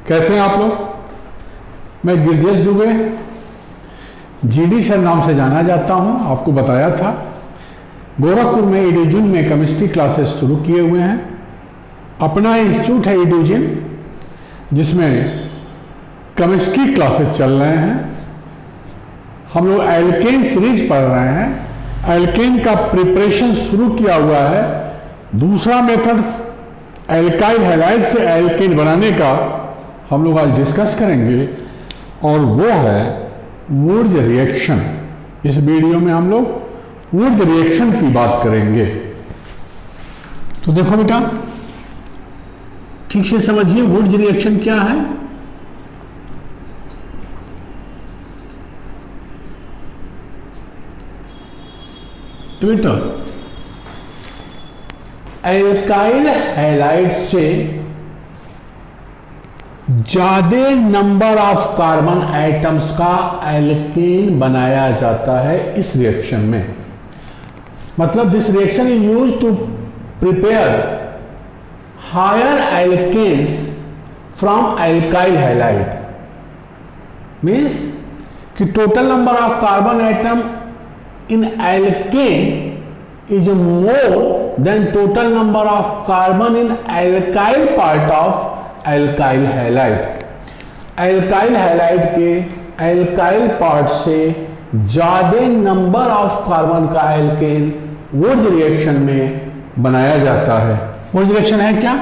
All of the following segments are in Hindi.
कैसे हैं आप लोग? मैं गिरजेश दुबे जीडी सर नाम से जाना जाता हूं। आपको बताया था गोरखपुर में एडुजिन में केमिस्ट्री क्लासेस शुरू किए हुए हैं। अपना इंस्टीट्यूट है एडुजिन, जिसमें केमिस्ट्री क्लासेस चल रहे हैं। हम लोग एल्केन सीरीज पढ़ रहे हैं। एल्केन का प्रिपरेशन शुरू किया हुआ है। दूसरा मेथड एल्काइल हैलाइड से एल्केन बनाने का हम लोग आज डिस्कस करेंगे, और वो है वुर्ज रिएक्शन। इस वीडियो में हम लोग वुर्ज रिएक्शन की बात करेंगे। तो देखो बेटा, ठीक से समझिए वुर्ज रिएक्शन क्या है। तो बेटा, एल्काइल हैलाइड से ज्यादा नंबर ऑफ कार्बन एटम्स का एल्केन बनाया जाता है इस रिएक्शन में। मतलब this reaction is used to prepare higher alkanes from alkyl halide. Means कि total number of carbon atom in alkane is more than total number of carbon in alkyl part of alkyl halide। alkyl halide के alkyl part से ज्यादा नंबर ऑफ कार्बन का एल्केन वुर्ज रिएक्शन में बनाया जाता है। वुर्ज रिएक्शन है क्या?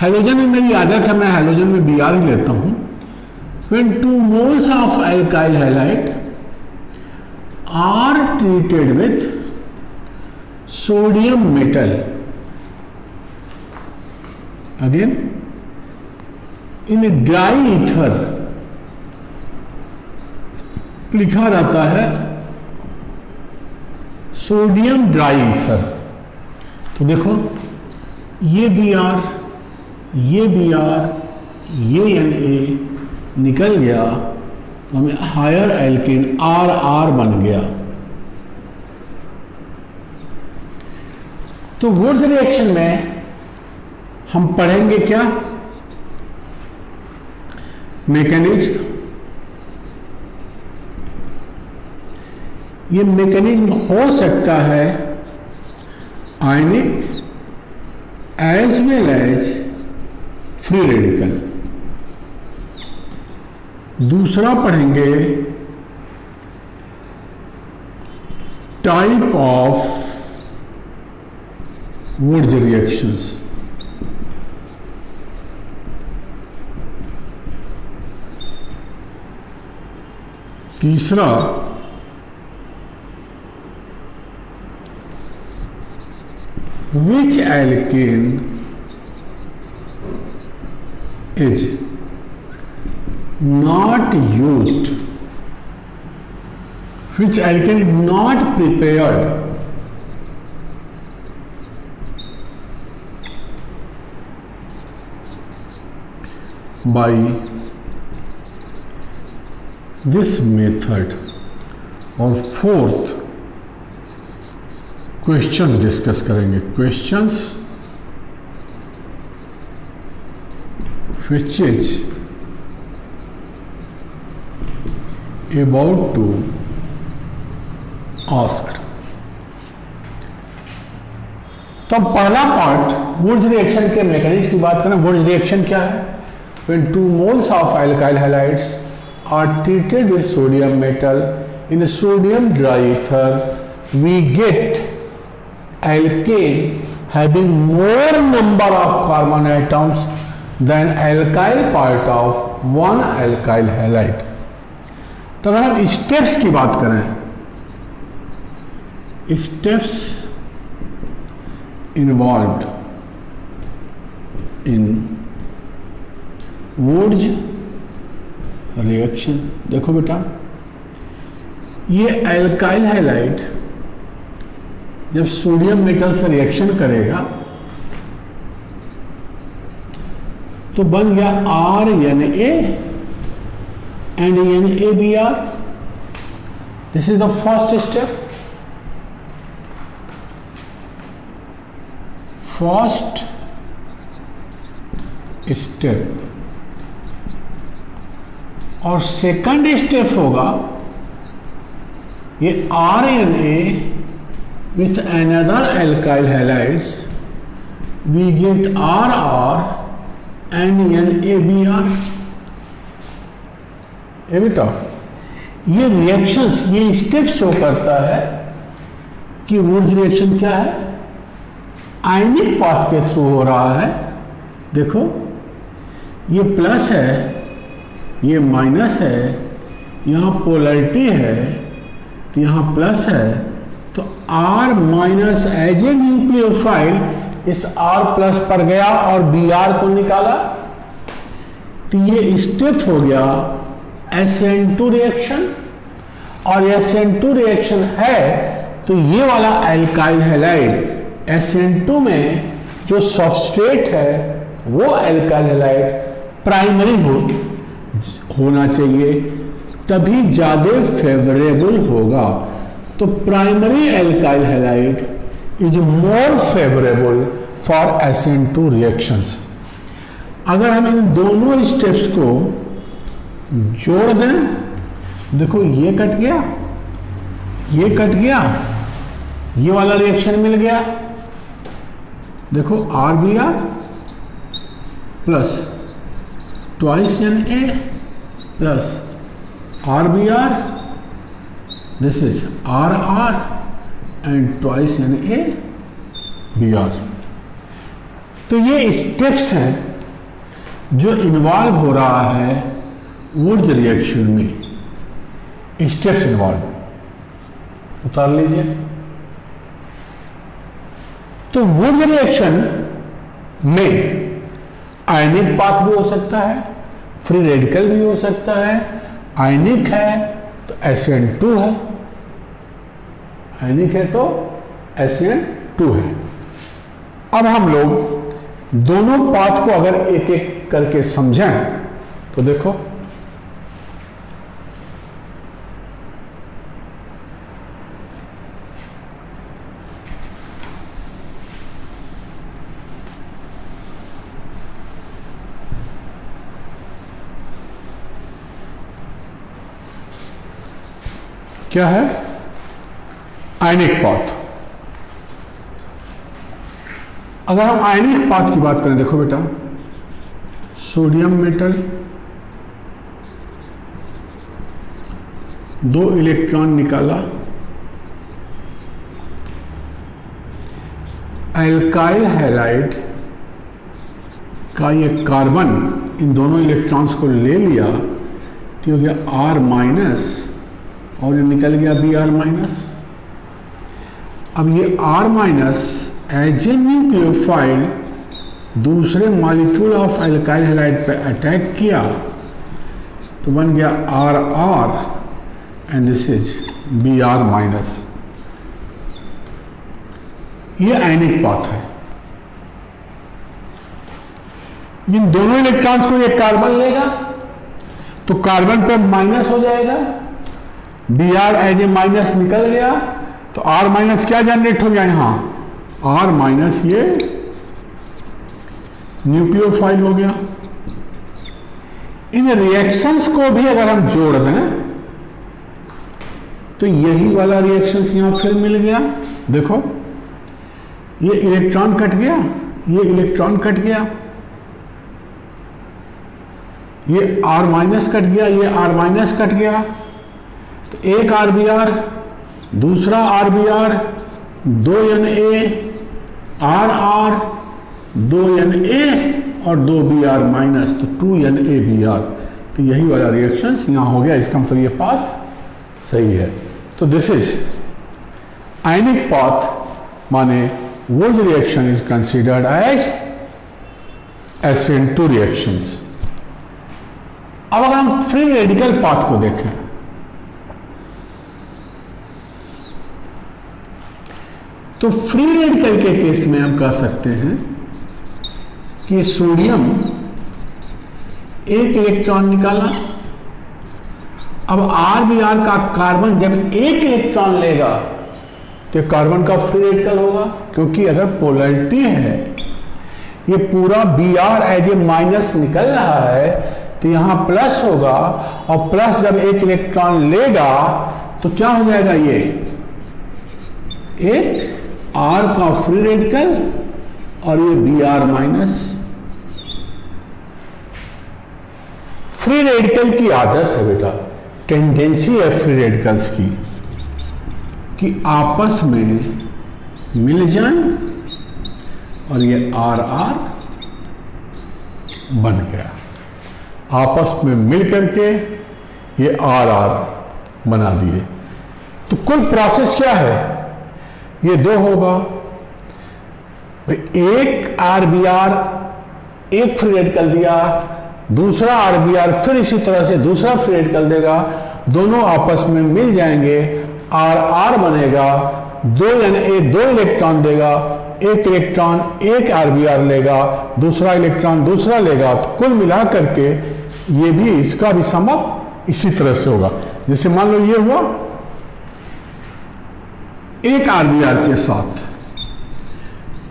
हैलोजन में मेरी आदत है, मैं हैलोजन में Br ही लेता हूं। When 2 moles of alkyl halide are treated with sodium metal, again in dry ether लिखा रहता है सोडियम ड्राई ईथर। तो देखो, ये Br, ये Br, ये Na निकल गया, तो हमें हायर एल्केन RR बन गया। तो वुर्ज रिएक्शन में हम पढ़ेंगे क्या? मैकेनिज्म। ये मैकेनिज्म हो सकता है ionic as well as free radical. दूसरा पढ़ेंगे टाइप ऑफ वुर्ज रिएक्शंस। तीसरा which alkane is not used, which alkane is not prepared by this method। और फोर्थ क्वेश्चन डिस्कस करेंगे। Questions which is about to asked। तो पहला पार्ट वुर्ज रिएक्शन के मैकेनिज्म की बात करें। वुर्ज रिएक्शन क्या है? When 2 moles of alkyl halides are treated with sodium metal in a sodium dry ether, we get alkane having more number of carbon atoms than alkyl part of one alkyl halide। तो अगर हम स्टेप्स की बात करें, स्टेप्स इन्वॉल्व्ड इन वुर्ज रिएक्शन। देखो बेटा, ये एल्काइल हैलाइड जब सोडियम मेटल से रिएक्शन करेगा तो बन गया RNA and NaBr। This is the first step. First step और सेकंड स्टेप होगा ये RNA with another alkyl halides we get RR NNABR। ये बेटा ये रिएक्शंस, ये स्टेप शो करता है कि वुड्स रिएक्शन क्या है, आयनिक पाथ के थ्रू हो रहा है। देखो ये प्लस है, ये माइनस है, यहाँ पोलैरिटी है तो यहाँ प्लस है, तो R minus as a nucleophile इस R प्लस पर गया और Br को निकाला, तो ये स्टेप हो गया SN2 रिएक्शन। और SN2 रिएक्शन है तो ये वाला एल्काइल हैलाइड SN2 में जो सबस्ट्रेट है वो एल्काइल हैलाइड प्राइमरी होना चाहिए, तभी ज्यादा फेवरेबल होगा। तो primary alkyl halide is more favourable for SN2 reactions. अगर हम इन दोनों स्टेप्स को जोड़ दें, देखो ये कट गया, ये कट गया, ये वाला रिएक्शन मिल गया। देखो RBr plus twice Na plus RBr, this is RR and twice NaBr। तो ये स्टेप्स हैं जो इन्वॉल्व हो रहा है वुड्स रिएक्शन में, स्टेप्स इन्वॉल्व उतार लीजिए। तो वुड्स रिएक्शन में आयनिक पाथ भी हो सकता है, फ्री रेडिकल भी हो सकता है। आयनिक है तो SN2 है, आयनिक है तो SN2 है। अब हम लोग दोनों पाथ को अगर एक एक करके समझें तो देखो क्या है, आयनिक पाथ। अगर हम आयनिक पाथ की बात करें, देखो बेटा सोडियम मेटल 2 इलेक्ट्रॉन निकाला, एल्काइल हैलाइड का ये कार्बन इन दोनों इलेक्ट्रॉन्स को ले लिया तो हो गया R माइनस और ये निकल गया Br माइनस। अब ये R minus as a nucleophile दूसरे मॉलिक्यूल ऑफ एल्काइल हैलाइड पे अटैक किया तो बन गया RR and this is Br minus. ये आयनिक पाथ है। इन दोनों इलेक्ट्रॉन्स को ये कार्बन लेगा तो कार्बन पे माइनस हो जाएगा, Br एज ए माइनस निकल गया तो R माइनस क्या जनरेट हो गया, यहां R माइनस ये न्यूक्लियोफाइल हो गया। इन रिएक्शंस को भी अगर हम जोड़ दें तो यही वाला रिएक्शंस यहां फिर मिल गया। देखो ये इलेक्ट्रॉन कट गया, ये इलेक्ट्रॉन कट गया, ये R माइनस कट गया, ये R माइनस कट गया, तो एक RBr, दूसरा RBr, 2 Na, RR, 2 Na और 2 Br माइनस, तो 2 NaBr। तो यही वाला रिएक्शंस यहाँ हो गया, इसका मतलब ये पाथ सही है। तो दिस इज आयनिक पाथ, माने Wurtz reaction is considered as SN2 reactions. अब अगर हम फ्री रेडिकल पाथ को देखें तो फ्री रेडिकल के केस में हम कह सकते हैं कि सोडियम एक इलेक्ट्रॉन निकाला, अब RBr का कार्बन जब एक इलेक्ट्रॉन लेगा तो कार्बन का फ्री रेडिकल होगा, क्योंकि अगर पोलैरिटी है, ये पूरा Br एज ए माइनस निकल रहा है तो यहां प्लस होगा, और प्लस जब एक इलेक्ट्रॉन लेगा तो क्या हो जाएगा, ये एक आर का फ्री रेडिकल और ये B R minus. Free radical की आदत है बेटा, टेंडेंसी है फ्री रेडिकल्स की कि आपस में मिल जाएं, और ये आर आर बन गया, आपस में मिल करके ये आर आर बना दिए। तो कुल प्रोसेस क्या है, ये दो होगा, एक आर बी आर एक फ्री रेडिकल दिया, दूसरा आर बी आर फिर इसी तरह से दूसरा फ्री रेडिकल देगा, दोनों आपस में मिल जाएंगे, आर आर बनेगा, दो यानी दो इलेक्ट्रॉन देगा, एक इलेक्ट्रॉन एक आर बी आर लेगा, दूसरा इलेक्ट्रॉन दूसरा लेगा, तो कुल मिला करके ये भी इसका भी समअप इसी तरह से होगा। जैसे मान लो ये हुआ एक आर बी आर के साथ,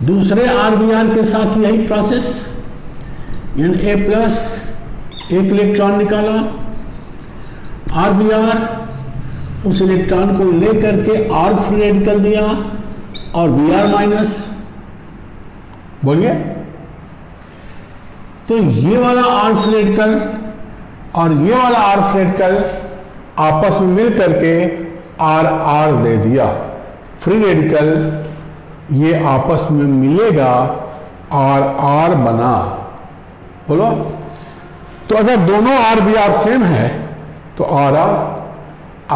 दूसरे आर बी आर के साथ यही प्रोसेस, यानी ए प्लस एक इलेक्ट्रॉन निकाला, आर बी आर उस इलेक्ट्रॉन को लेकर के आर फ्री रेडिकल दिया और बी आर माइनस, बोलिए। तो ये वाला आर फ्री रेडिकल और ये वाला आर फ्री रेडिकल आपस में मिल करके आर आर दे दिया, फ्री रेडिकल ये आपस में मिलेगा, आर आर बना, बोलो। तो अगर दोनों आर बी आर सेम है तो आर आर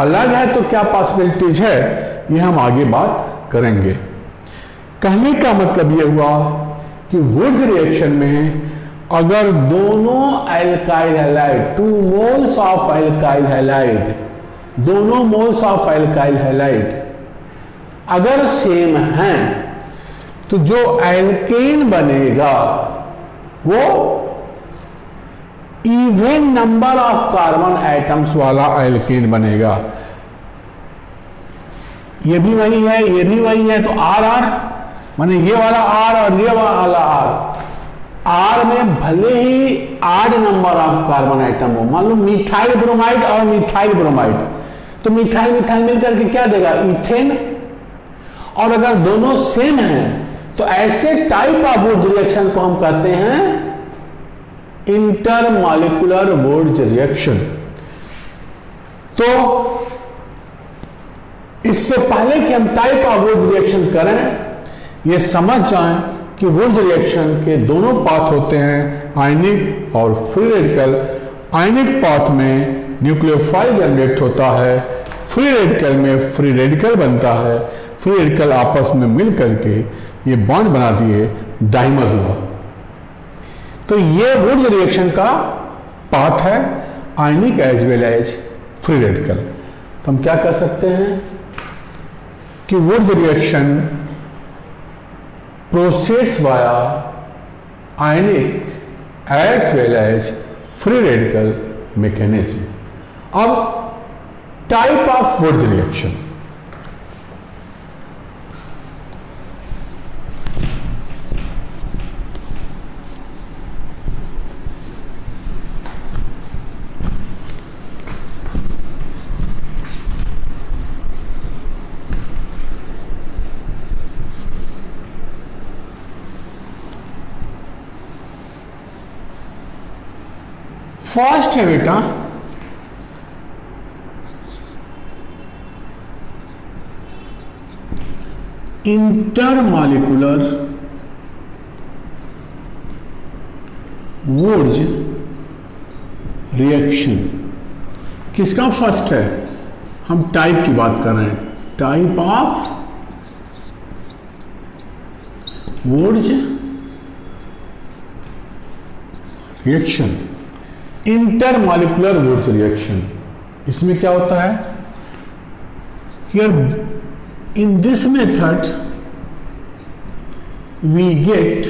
अलग है, तो क्या पॉसिबिलिटीज है, ये हम आगे बात करेंगे। कहने का मतलब ये हुआ कि वुड्स रिएक्शन में अगर दोनों alkyl halide, 2 moles of alkyl halide, दोनों मोल्स ऑफ एल्काइल हैलाइड अगर सेम हैं, तो जो एल्केन बनेगा वो even number of carbon atoms वाला एल्केन बनेगा। ये भी वही है, ये भी वही है, तो आर आर माने ये वाला आर और ये वाला आर में भले ही 8 नंबर ऑफ कार्बन आइटम हो, मान लो मिथाइल ब्रोमाइड और मिथाइल ब्रोमाइड, तो मिथाइल मिथाइल मिलकर के क्या देगा, इथेन। और अगर दोनों सेम हैं तो ऐसे टाइप ऑफ वुड्स रिएक्शन को हम कहते हैं इंटरमॉलिक्यूलर वुड्स रिएक्शन। तो इससे पहले कि हम टाइप ऑफ वुड्स रिएक्शन करें, ये समझ जाएं कि वुड्स रिएक्शन के दोनों पाथ होते हैं, आयनिक और फ्री रेडिकल। आयनिक पाथ में न्यूक्लियोफाइल जनरेट होता है, फ्री रेडिकल में फ्री रेडिकल बनता है, फ्री रेडिकल आपस में मिल करके ये बॉन्ड बना दिए, डाइमर हुआ। तो ये वुड्स रिएक्शन का पाथ है, ionic as well as free radical. तो हम क्या कर सकते हैं कि Wurtz reaction process via ionic as well as free radical mechanism. अब type of Wurtz reaction, first है बेटा इंटरमॉलिक्यूलर वुड्स रिएक्शन। किसका फर्स्ट है, हम टाइप की बात कर रहे हैं, type of Wurtz reaction, intermolecular Wurtz reaction. इसमें क्या होता है, here in this method we get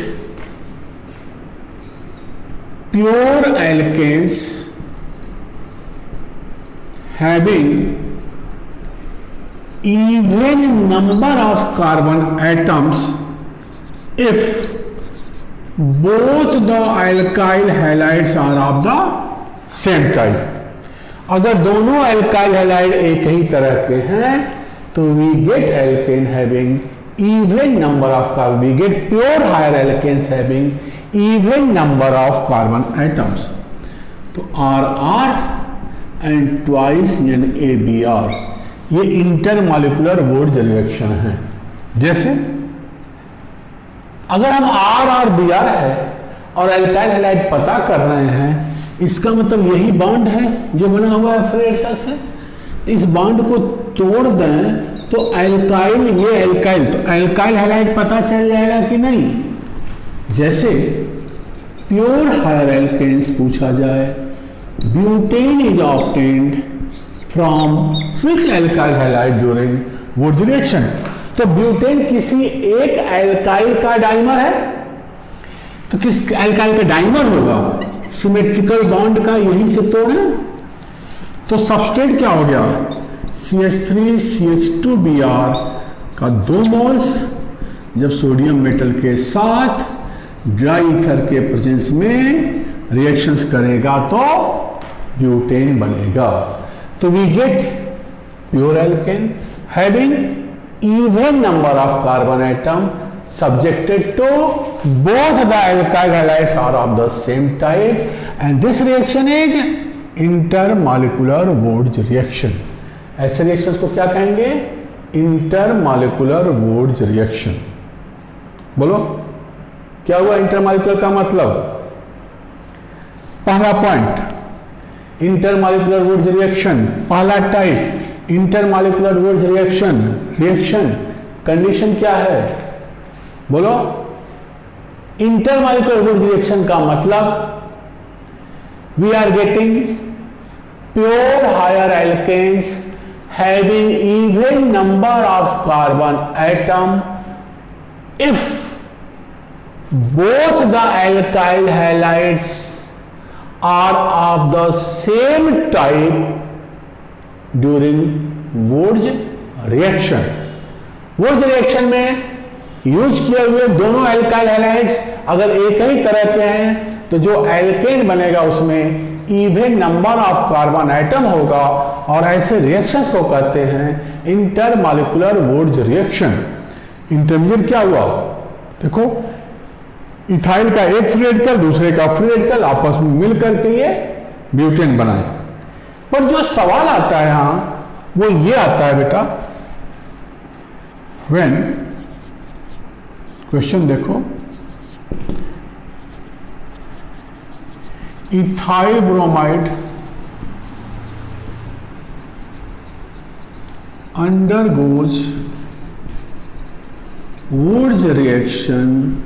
pure alkanes having even number of carbon atoms if both the alkyl halides are of the same type. अगर दोनों एल्काइल हैलाइड एक ही तरह के हैं तो we get alkane having even number of carbon, we get pure higher alkanes having even number of carbon atoms. तो R R and twice NaBr ये इंटरमॉलिक्यूलर वोर्ज रिएक्शन है। जैसे अगर हम आर आर दिया है और एल्काइल हैलाइड पता कर रहे हैं, इसका मतलब यही बॉन्ड है जो बना हुआ है फ्री रेडिकल से। इस बॉन्ड को तोड़ दें तो एल्काइल, ये एल्काइल, तो एल्काइल हैलाइड पता चल जाएगा कि नहीं। जैसे प्योर हायर एल्केन्स पूछा जाए, butane is obtained from which alkyl halide during Wurtz reaction. तो ब्यूटेन किसी एक एल्काइल का डाइमर है, तो किस एल्काइल का डाइमर होगा, सिमेट्रिकल बॉन्ड का यहीं से तोड़े। तो सबस्ट्रेट क्या हो गया, CH3CH2Br का 2 मोल्स जब सोडियम मेटल के साथ ड्राई ईथर के प्रेजेंस में रिएक्शंस करेगा तो ब्यूटेन बनेगा। तो we get pure alkane having even number of carbon atom subjected to both the alkyl halides are of the same type and this reaction is intermolecular Wurtz reaction। ऐसे रिएक्शंस को क्या कहेंगे, इंटरमॉलिक्यूलर वुड्स रिएक्शन। बोलो क्या हुआ इंटरमॉलिक्यूलर का मतलब। पहला पॉइंट इंटरमॉलिक्यूलर वुड्स रिएक्शन, पहला type intermolecular Wurtz reaction condition क्या है, बोलो। इंटरमॉलिक्यूलर वुड्स रिएक्शन का मतलब we are getting pure higher alkanes having even number of carbon atom if both the alkyl halides are of the same type during Wurtz reaction. Wurtz reaction में यूज किए हुए दोनों एल्काइल हैलाइड्स अगर एक ही तरह के हैं तो जो एल्केन बनेगा उसमें even number of carbon atom होगा और ऐसे रिएक्शंस को कहते हैं इंटरमॉलिक्यूलर वुड्स रिएक्शन। इंटरमीडिएट क्या हुआ, देखो इथाइल का एक फ्री रेडिकल दूसरे का फ्री रेडिकल आपस में मिल करके ये ब्यूटेन बनाए। पर जो सवाल आता है यहां वो ये आता है बेटा, व्हेन क्वेश्चन देखो, ethyl bromide undergoes Wurtz reaction,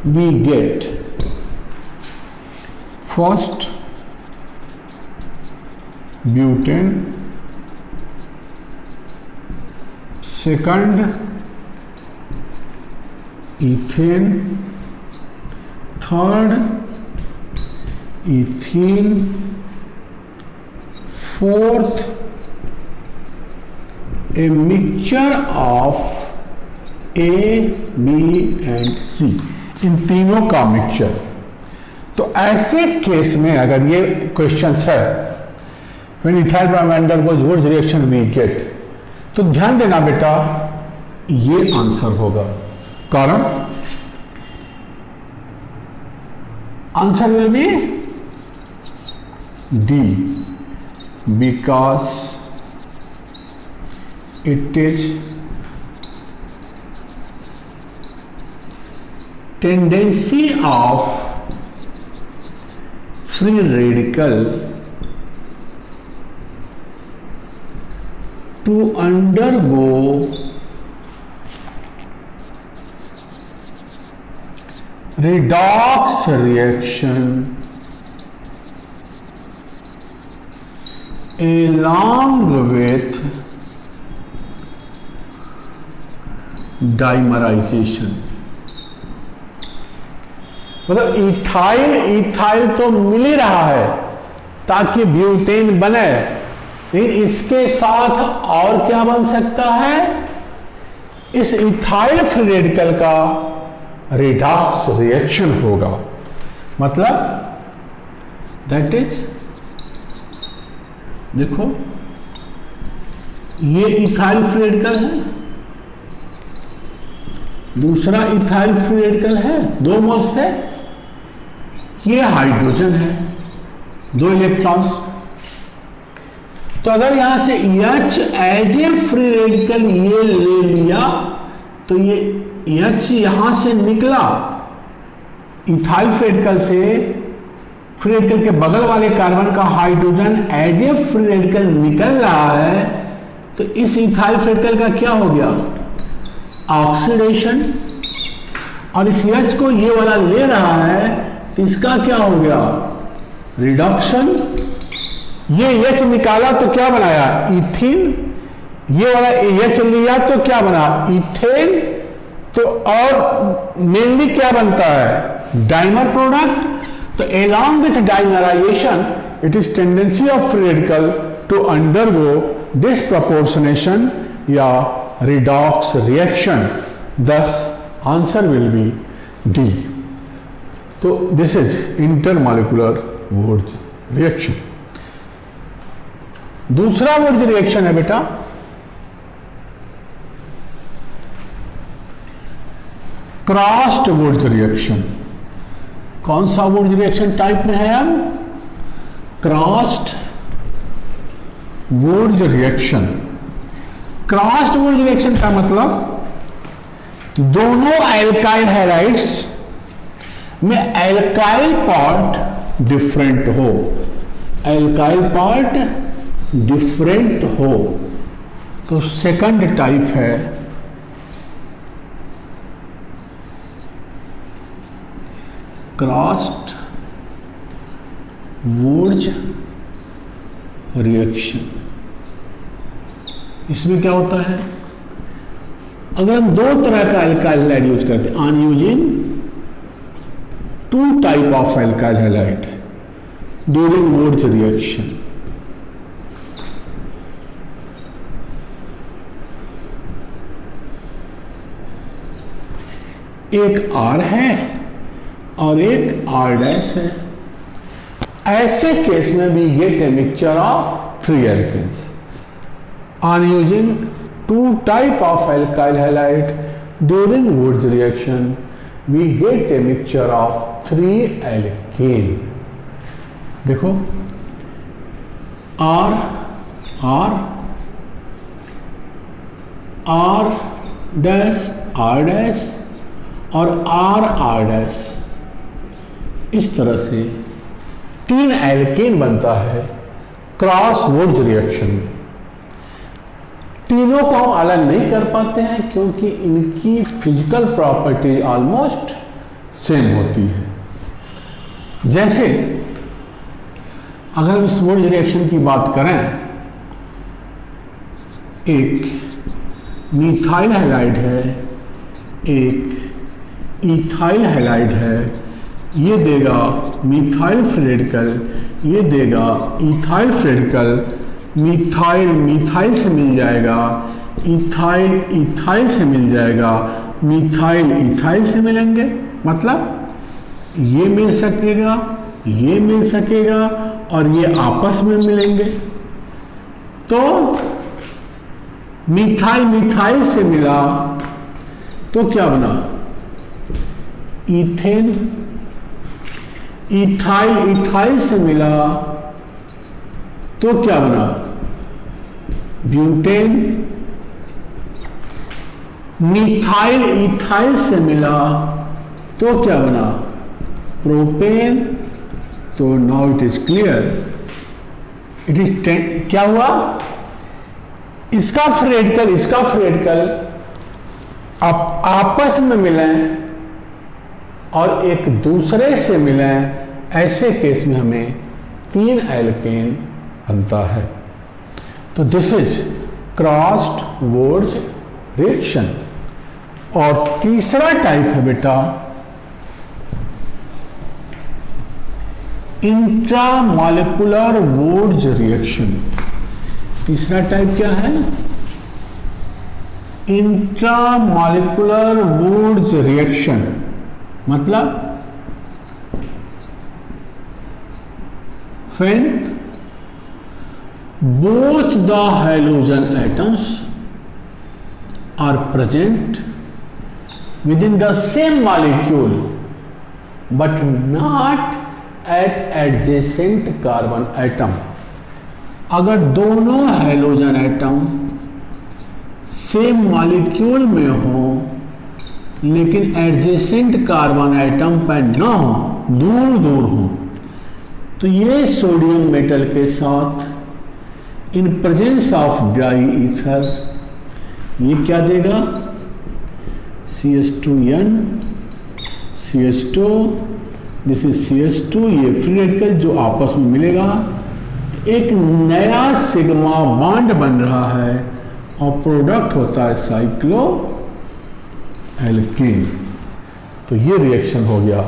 we get first butane, second ethane, third ethene, fourth a mixture of A, B and C, इन तीनों का मिक्सचर। तो ऐसे केस में अगर ये क्वेश्चन है when ethyl bromide undergoes Wurtz reaction we get, तो ध्यान देना बेटा ये आंसर होगा। कारण answer will be D, because it is tendency of free radical to undergo redox reaction along with dimerisation. मतलब इथाइल तो मिल ही रहा है ताकि ब्यूटेन बने, लेकिन इसके साथ और क्या बन सकता है, इस इथाइल फ्री रेडिकल का रिडॉक्स रिएक्शन होगा। मतलब दैट इज, देखो ये इथाइल फ्री रेडिकल है, दूसरा इथाइल फ्री रेडिकल है, 2 मोल्स है, ये हाइड्रोजन है, 2 इलेक्ट्रॉन्स। तो अगर यहां से H as a free radical ये ले लिया तो ये H यहां से निकला, इथाइल फ्री रेडिकल से फ्री रेडिकल के बगल वाले कार्बन का hydrogen as a free radical निकल रहा है, तो इस इथाइल फ्री रेडिकल का क्या हो गया, ऑक्सीडेशन। और इस H को ये वाला ले रहा है तो इसका क्या हो गया, रिडक्शन। ये H निकाला तो क्या बनाया, इथिन। ये वाला H लिया तो क्या बना, इथेन। तो और मेनली क्या बनता है, डाइमर प्रोडक्ट। तो along with dimerization it is tendency of free radical to undergo disproportionation या redox reaction, thus answer will be D। तो this is intermolecular Wurtz reaction। दूसरा Wurtz रिएक्शन है बेटा क्रॉस्ड Wurtz रिएक्शन। कौन सा Wurtz रिएक्शन टाइप में है, अब crossed Wurtz reaction. Crossed Wurtz reaction का मतलब दोनों एल्काइल हैलाइड्स में एल्काइल पार्ट डिफरेंट हो, एल्काइल पार्ट डिफरेंट हो। तो सेकंड टाइप है क्रॉस्ड Wurtz रिएक्शन। इसमें क्या होता है, अगर हम 2 तरह का एल्काइल हैलाइड यूज करते हैं, on using 2 type of alkyl halide during Wurtz reaction. एक R है और एक R डैश है। ऐसे केस में भी get a mixture of 3 alkanes on using 2 type of alkyl halide during Wurtz reaction we get a mixture of 3 alkane. देखो R R R dash R dash और R R डैश, इस तरह से 3 एल्केन बनता है क्रॉस Wurtz रिएक्शन में। तीनों को हम अलग नहीं कर पाते हैं क्योंकि इनकी फिजिकल प्रॉपर्टी ऑलमोस्ट सेम होती है। जैसे अगर हम इस Wurtz रिएक्शन की बात करें, एक मिथाइल हैलाइड है, एक इथाइल हैलाइड है, ये देगा मिथाइल फ्री रेडिकल, ये देगा ethyl free radical, methyl methyl से मिल जाएगा, इथाइल इथाइल से मिल जाएगा, मिथाइल इथाइल से मिलेंगे, मतलब ये मिल सकेगा, ये मिल सकेगा और ये आपस में मिलेंगे। तो मिथाइल मिथाइल से मिला तो क्या बना, इथेन। इथाइल इथाइल से मिला तो क्या बना, ब्यूटेन। मिथाइल इथाइल से मिला तो क्या बना, प्रोपेन। तो now it is clear, it is क्या हुआ, इसका फ्री रेडिकल इसका फ्री रेडिकल आपस में मिले और एक दूसरे से मिले, ऐसे केस में हमें 3 एल्केन बनता है। तो this is crossed Wurtz reaction. और तीसरा टाइप है बेटा इंट्रामॉलिक्यूलर Wurtz रिएक्शन। तीसरा टाइप क्या है, इंट्रामॉलिक्यूलर Wurtz रिएक्शन। मतलब when both the halogen atoms are present within the same molecule but not at adjacent carbon atom। अगर दोनों हाइड्रोजन एटम सेम मॉलिक्यूल में हो लेकिन एडजेसेंट कार्बन एटम पर न हो, दूर दूर हो, तो ये सोडियम मेटल के साथ in presence of dry ether ये क्या देगा, CH2n CH2, this is CH2, ये फ्री रेडिकल जो आपस में मिलेगा, एक नया सिग्मा बॉन्ड बन रहा है और प्रोडक्ट होता है साइक्लो एल्कीन। तो ये रिएक्शन हो गया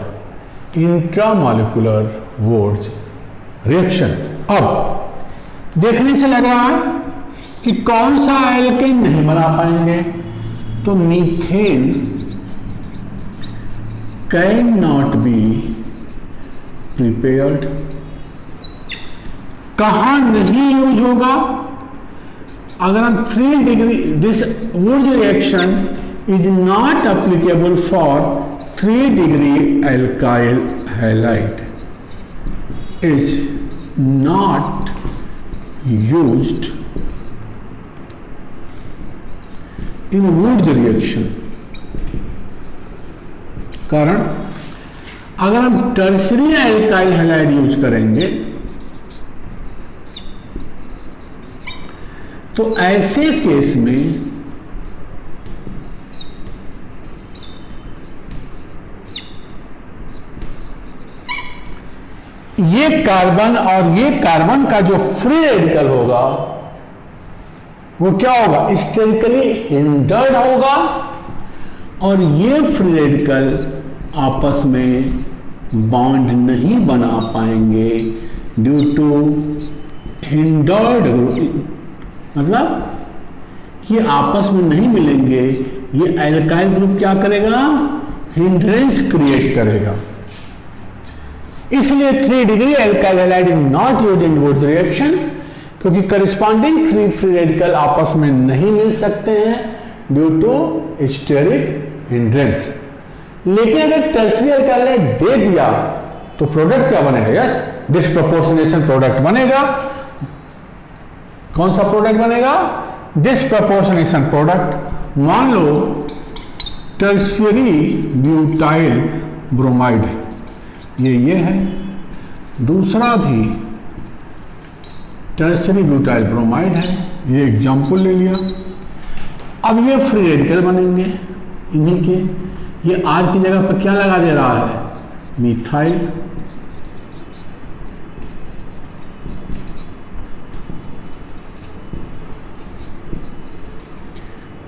इंट्रामॉलिक्यूलर वोल्ट रिएक्शन। अब देखने से लग रहा है कि कौन सा एल्केन नहीं बना पाएंगे, तो methane can not be prepared. कहां नहीं यूज होगा, अगर हम 3 degree, this would reaction is not applicable for 3 degree alkyl halide, is not used in would reaction. कारण अगर हम टर्सरी एल्काइल हैलाइड यूज करेंगे तो ऐसे केस में ये कार्बन और ये कार्बन का जो फ्री रेडिकल होगा वो क्या होगा, स्टेरिकली हिंडर्ड होगा, और ये फ्री रेडिकल आपस में बॉन्ड नहीं बना पाएंगे ड्यू टू हिंडर्ड, मतलब ये आपस में नहीं मिलेंगे, ये एल्काइल ग्रुप क्या करेगा, हिंड्रेंस क्रिएट करेगा। इसलिए 3 degree alkyl halide is not used in would reaction, क्योंकि करस्पॉन्डिंग 3 फ्री रेडिकल आपस में नहीं मिल सकते हैं ड्यू टू स्टेरिक हिंड्रेंस। लेकिन अगर टर्सरी एल्काइल हैलाइड दे दिया तो प्रोडक्ट क्या बनेगा, यस, डिस्प्रपोर्शनेशन प्रोडक्ट बनेगा। कौन सा प्रोडक्ट बनेगा, डिस्प्रपोर्शनेशन प्रोडक्ट। मान लो टर्शियरी ब्यूटाइल ब्रोमाइड, ये है, दूसरा भी टर्शियरी ब्यूटाइल ब्रोमाइड है, ये एग्जाम्पल ले लिया। अब ये फ्री रेडिकल बनेंगे इन्हीं के, ये आर की जगह पर क्या लगा दे रहा है, मिथाइल।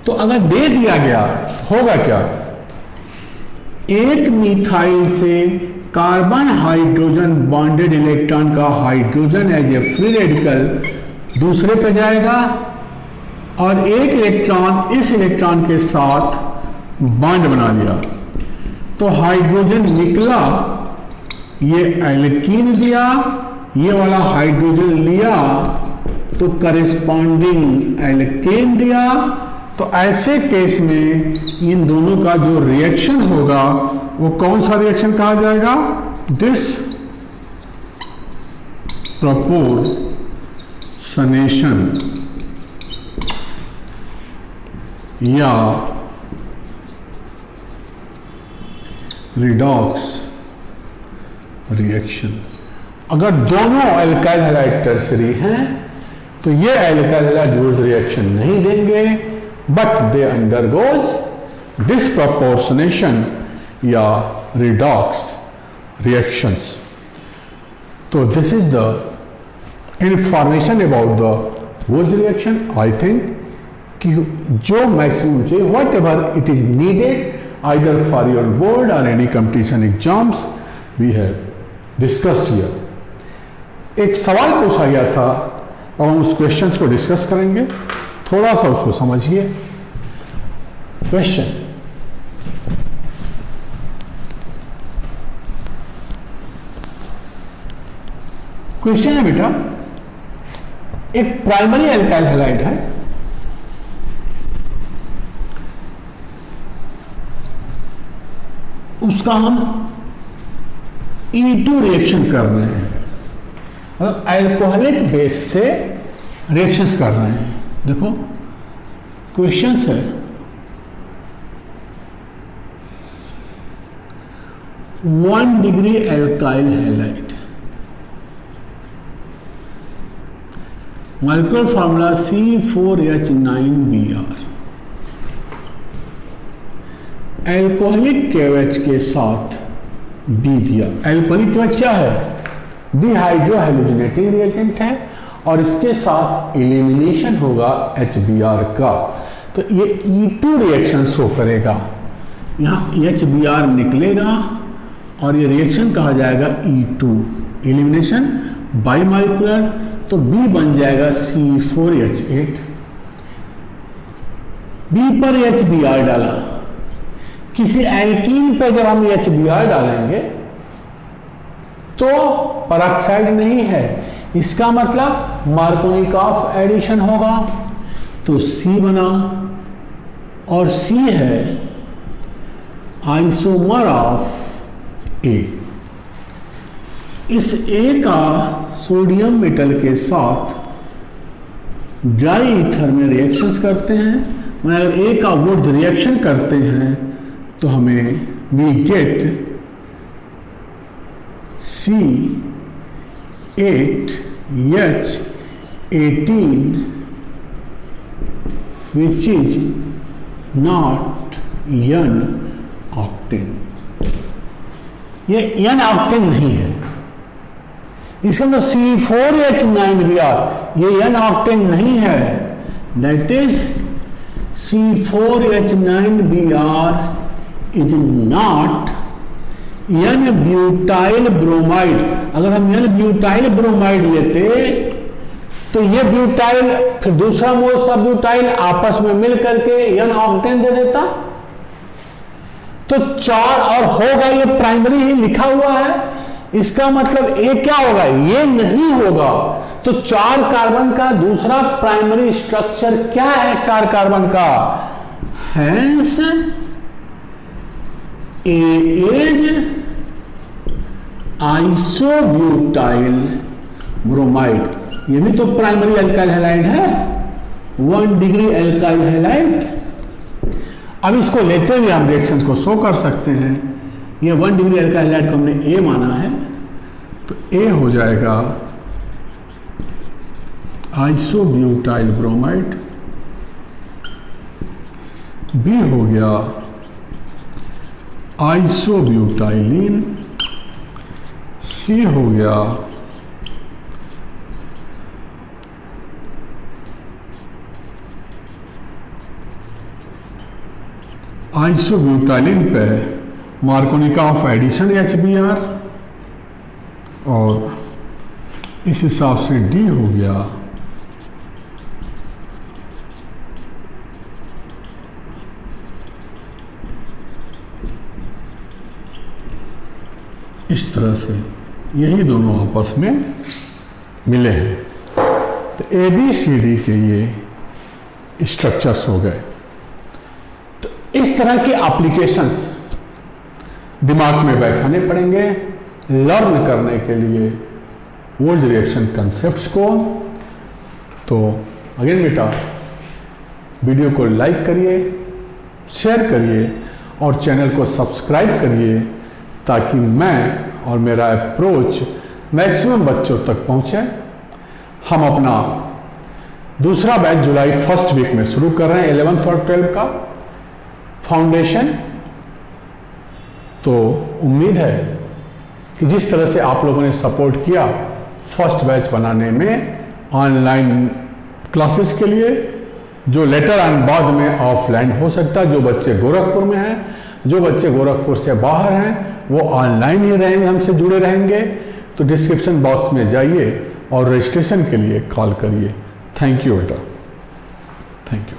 तो अगर दे दिया गया होगा क्या, एक मिथाइल से कार्बन हाइड्रोजन बॉन्डेड इलेक्ट्रॉन का hydrogen as a free radical दूसरे पे जाएगा और एक इलेक्ट्रॉन इस इलेक्ट्रॉन के साथ बॉन्ड बना लिया, तो हाइड्रोजन निकला, ये एल्कीन दिया, ये वाला हाइड्रोजन लिया तो करेस्पॉन्डिंग एल्केन दिया। तो ऐसे केस में इन दोनों का जो रिएक्शन होगा वो कौन सा रिएक्शन कहा जाएगा, दिस प्रपोर्शनेशन या रिडॉक्स रिएक्शन। अगर दोनों एल्काइल हैलाइड टर्सरी हैं तो ये एल्काइल हैलाइड यूज रिएक्शन नहीं देंगे, बट दे अंडरगोज डिस्प्रपोर्शनेशन या रिडॉक्स रिएक्शंस। तो this is the information about the wood reaction. I think कि जो मैक्सिमम चाहिए, what ever it is needed either for your board or any competition exams, we have discussed here. एक सवाल पूछा गया था और हम उस क्वेश्चंस को डिस्कस करेंगे, थोड़ा सा उसको समझिए। क्वेश्चन, क्वेश्चन है बेटा, एक प्राइमरी एल्काइल हैलाइड है, उसका हम E2 रिएक्शन कर रहे हैं, मतलब अल्कोहलिक बेस से रिएक्शंस कर रहे हैं। देखो क्वेश्चन है, 1 degree alkyl halide, molecular formula C4H9Br, alcoholic KOH के साथ B दिया। एल्कोहलिक KOH क्या है? डिहाइड्रो हैलोजिनेटिंग रिएजेंट है और इसके साथ एलिमिनेशन होगा HBr का, तो ये E2 रिएक्शन शो करेगा। यहाँ HBr निकलेगा और ये रिएक्शन कहा जाएगा E2, एलिमिनेशन बाई मॉलिक्यूलर, तो B बन जाएगा C4H8। B पर HBr डाला, किसी एल्कीन पे जब हम HBr डालेंगे तो पेरोक्साइड नहीं है, इसका मतलब मार्कोनिकॉफ एडिशन होगा, तो C बना, और C है आइसोमर ऑफ A। इस A का सोडियम मेटल के साथ ड्राई ईथर में रिएक्शंस करते हैं। अगर A का वुड्स रिएक्शन करते हैं तो हमें we get C8H18 which is not N-octane। ये N-octane नहीं है, इसके अंदर C4H9Br, ये N-octane नहीं है, that is C4H9Br is not N butyl bromide. अगर हम N-ब्यूटाइल ब्रोमाइड लेते तो ये ब्यूटाइल फिर दूसरा मोल सब ब्यूटाइल आपस में मिल करके N-octane दे देता, तो 4 और होगा, ये प्राइमरी ही लिखा हुआ है, इसका मतलब ये क्या होगा? ये नहीं होगा। तो 4 कार्बन का दूसरा प्राइमरी स्ट्रक्चर क्या है? 4 कार्बन का, hence A is isobutyl bromide. ये भी तो प्राइमरी एल्काइल हैलाइड है, 1 डिग्री एल्काइल हैलाइड। अब इसको लेते हुए हम रिएक्शंस को शो कर सकते हैं। ये 1 डिग्री एल्काइल हैलाइड को हमने A माना है, तो A हो जाएगा आइसोब्यूटाइल ब्रोमाइड, B हो गया आइसोब्यूटाइलिन, C हो गया आइसोब्यूटाइलिन पे मार्कोनिकॉफ एडिशन HBr, और इस हिसाब से D हो गया इस तरह से, यही दोनों आपस में मिले हैं। तो ABCD के ये स्ट्रक्चर्स हो गए। तो इस तरह के एप्लीकेशंस दिमाग में बैठाने पड़ेंगे लर्न करने के लिए वोल्ट रिएक्शन कंसेप्ट्स को। तो अगेन बेटा, वीडियो को लाइक करिए, शेयर करिए और चैनल को सब्सक्राइब करिए, ताकि मैं और मेरा अप्रोच मैक्सिमम बच्चों तक पहुंचे। हम अपना दूसरा बैच जुलाई 1st वीक में शुरू कर रहे हैं 11th और 12th का फाउंडेशन। तो उम्मीद है कि जिस तरह से आप लोगों ने सपोर्ट किया फर्स्ट बैच बनाने में ऑनलाइन क्लासेस के लिए, जो लेटर एंड बाद में ऑफलाइन हो सकता है, जो बच्चे गोरखपुर में हैं, जो बच्चे गोरखपुर से बाहर हैं, वो ऑनलाइन ही रहेंगे, हमसे जुड़े रहेंगे। तो डिस्क्रिप्शन बॉक्स में जाइए और रजिस्ट्रेशन के लिए कॉल करिए। थैंक यू बेटा, थैंक यू।